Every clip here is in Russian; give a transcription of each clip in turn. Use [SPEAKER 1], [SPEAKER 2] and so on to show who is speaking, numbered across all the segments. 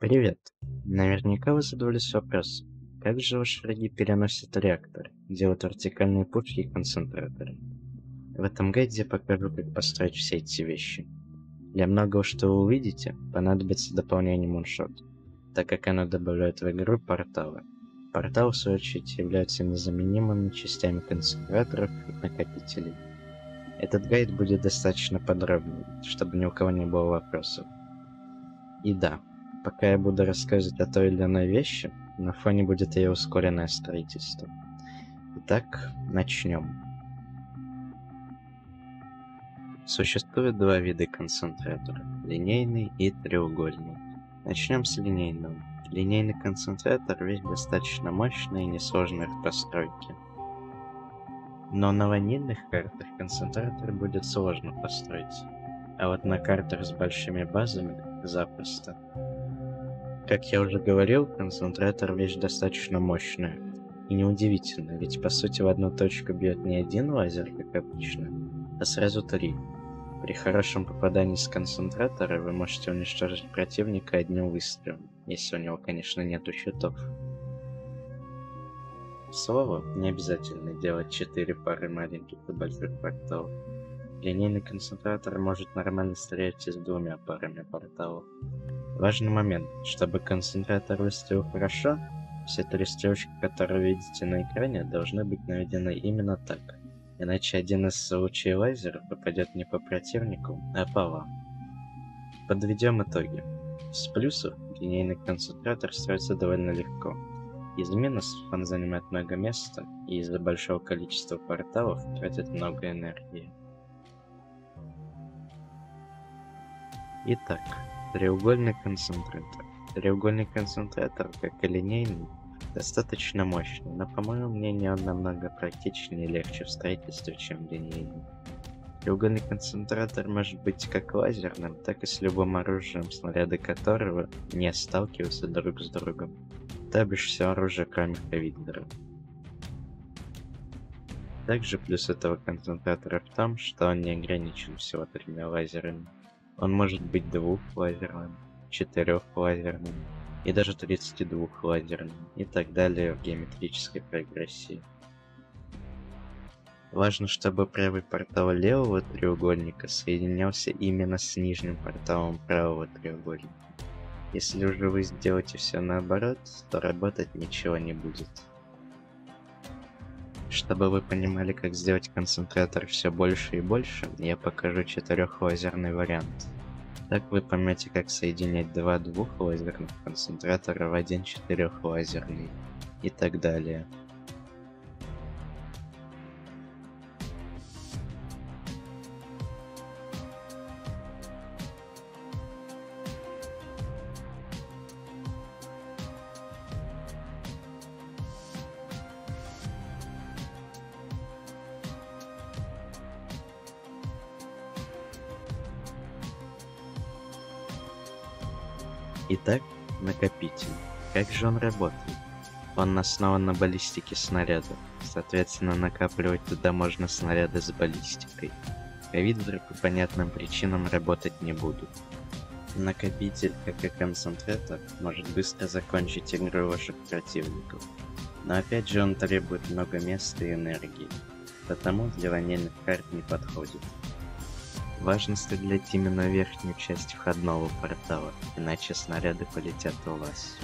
[SPEAKER 1] Привет. Наверняка вы задавались вопросом, как же ваши враги переносят реактор, делают вертикальные пушки и концентраторы. В этом гайде я покажу, как построить все эти вещи. Для многого, что вы увидите, понадобится дополнение Moonshot, так как оно добавляет в игру порталы. Порталы, в свою очередь, являются незаменимыми частями концентраторов и накопителей. Этот гайд будет достаточно подробный, чтобы ни у кого не было вопросов. И да, пока я буду рассказывать о той или иной вещи, на фоне будет ее ускоренное строительство. Итак, начнем. Существует два вида концентратора – линейный и треугольный. Начнем с линейного. Линейный концентратор – вещь достаточно мощная и несложная в постройке. Но на ванильных картах концентратор будет сложно построить, а вот на картах с большими базами – запросто. Как я уже говорил, концентратор вещь достаточно мощная. И неудивительно, ведь по сути в одну точку бьет не один лазер, как обычно, а сразу три. При хорошем попадании с концентратора вы можете уничтожить противника одним выстрелом, если у него, конечно, нету щитов. К слову, не обязательно делать 4 пары маленьких и больших порталов. Линейный концентратор может нормально стрелять и с 2 парами порталов. Важный момент, чтобы концентратор выстрелил хорошо, все 3 стрелочки, которые вы видите на экране, должны быть наведены именно так, иначе один из лучей лазера попадет не по противнику, а по вам. Подведем итоги. С плюсов линейный концентратор строится довольно легко. Из минусов он занимает много места и из-за большого количества порталов тратит много энергии. Итак, треугольный концентратор. Треугольный концентратор, как и линейный, достаточно мощный, но, по моему мнению, он намного практичнее и легче в строительстве, чем линейный. Треугольный концентратор может быть как лазерным, так и с любым оружием, снаряды которого не сталкиваются друг с другом. То бишь все оружие, кроме Хавильдера. Также плюс этого концентратора в том, что он не ограничен всего 3 лазерами. Он может быть 2-лазерным, 4-лазерным и даже 32-лазерным и так далее в геометрической прогрессии. Важно, чтобы правый портал левого треугольника соединялся именно с нижним порталом правого треугольника. Если уже вы сделаете все наоборот, то работать ничего не будет. Чтобы вы понимали, как сделать концентратор все больше и больше, я покажу 4-лазерный вариант. Так вы поймете, как соединять 2 2-лазерных концентратора в один 4-лазерный и так далее. Итак, накопитель. Как же он работает? Он основан на баллистике снарядов, соответственно накапливать туда можно снаряды с баллистикой. Хавильдеры по понятным причинам работать не будут. Накопитель, как и концентратор, может быстро закончить игру ваших противников. Но опять же он требует много места и энергии, потому для ванильных карт не подходит. Важно стрелять именно в верхнюю часть входного портала, иначе снаряды полетят у вас.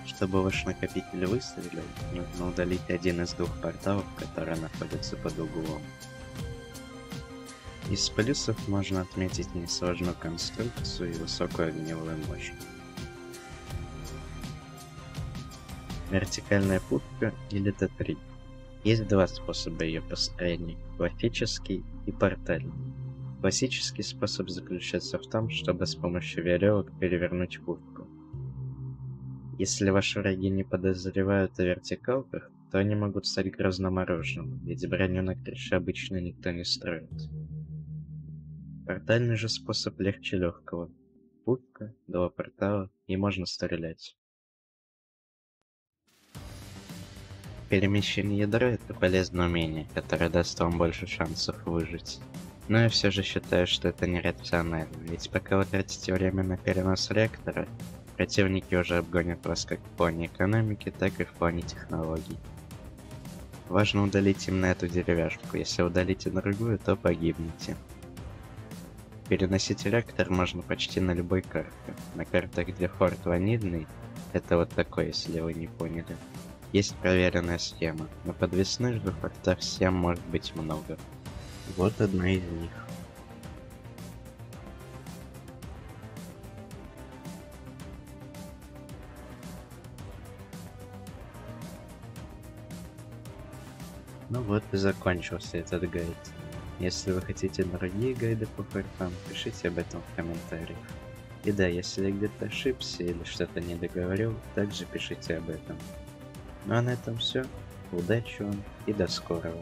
[SPEAKER 1] Чтобы ваш накопитель выстрелил, нужно удалить один из 2 порталов, которые находятся под углом. Из плюсов можно отметить несложную конструкцию и высокую огневую мощь. Вертикальная пушка или Т3. Есть 2 способа ее построения – классический и портальный. Классический способ заключается в том, чтобы с помощью веревок перевернуть пушку. Если ваши враги не подозревают о вертикалках, то они могут стать грозным оружием, ведь броню на крыше обычно никто не строит. Портальный же способ легче легкого. Пушка, 2 портала и можно стрелять. Перемещение ядра — это полезное умение, которое даст вам больше шансов выжить. Но я все же считаю, что это нерационально, ведь пока вы тратите время на перенос реактора, Противники уже обгонят вас как в плане экономики, так и в плане технологий. Важно удалить именно эту деревяшку. Если удалите другую, то погибнете. Переносить реактор можно почти на любой карте. На картах, где форт ванильный, это вот такой, если вы не поняли, есть проверенная схема. На подвесных же фортах схем может быть много. Вот одна из них. Ну вот и закончился этот гайд. Если вы хотите другие гайды по фортам, пишите об этом в комментариях. И да, если я где-то ошибся или что-то не договорил, также пишите об этом. Ну а на этом все. Удачи вам и до скорого.